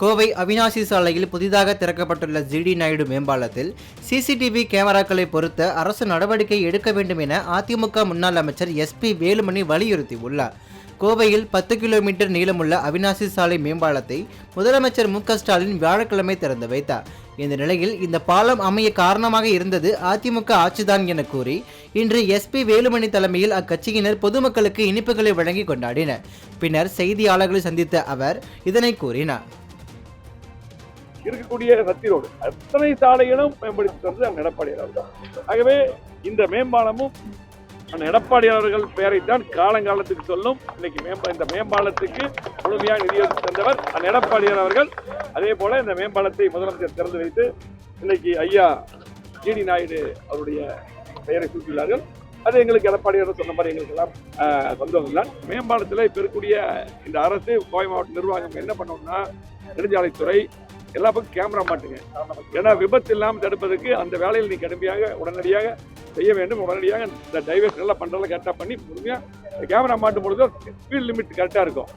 கோவை அவினாசி சாலையில் புதிதாக திறக்கப்பட்டுள்ள GT Naidu மேம்பாலத்தில் CCTV கேமராக்களை பொருத்த அரசு நடவடிக்கை எடுக்க வேண்டும் என அதிமுக முன்னாள் அமைச்சர் SP வேலுமணி வலியுறுத்தியுள்ளார். கோவையில் 10 கிலோமீட்டர் நீளமுள்ள அவினாசி சாலை மேம்பாலத்தை முதலமைச்சர் மு க ஸ்டாலின் வியாழக்கிழமை திறந்து வைத்தார். இந்த நிலையில் இந்த பாலம் அமைய காரணமாக இருந்தது அதிமுக ஆட்சிதான் என கூறி இன்று SP வேலுமணி தலைமையில் அக்கட்சியினர் பொதுமக்களுக்கு இனிப்புகளை வழங்கி கொண்டாடினர். பின்னர் செய்தியாளர்களை சந்தித்த அவர் இதனை கூறினார். இருக்கக்கூடிய சத்தி ரோடு அத்தனை சாலைகளும் மேம்படுத்தி தந்தது அந்த எடப்பாடியார் தான். ஆகவே இந்த மேம்பாலமும் அந்த எடப்பாடியார் அவர்கள் பெயரைத்தான் காலங்காலத்துக்கு சொல்லும். இன்னைக்கு இந்த மேம்பாலத்துக்கு முழுமையாக நிதியொதுக்கி தந்தவர் அந்த எடப்பாடியார் அவர்கள். அதே போல இந்த மேம்பாலத்தை முதலமைச்சர் திறந்து வைத்து இன்னைக்கு ஐயா ஜிடி நாயுடு அவருடைய பெயரை சூட்டியுள்ளார்கள். அது எங்களுக்கு எடப்பாடியார் சொன்ன மாதிரி எங்களுக்கு எல்லாம் சந்தோஷம் தான். மேம்பாலத்தில் இப்போ இருக்கக்கூடிய இந்த அரசு கோவை மாவட்ட நிர்வாகம் என்ன பண்ணணும்னா, நெடுஞ்சாலைத்துறை எல்லா பக்கம் கேமரா மாட்டுங்க. ஏன்னா விபத்து இல்லாமல் தடுப்பதற்கு அந்த வேலையில் நீ கடுமையாக உடனடியாக செய்ய வேண்டும். உடனடியாக இந்த டைவர்ஷன் எல்லாம் பண்ணுறதெல்லாம் கரெக்டாக பண்ணி முழுமையாக கேமரா மாட்டும் பொழுது ஸ்பீட் லிமிட் கரெக்டாக இருக்கும்.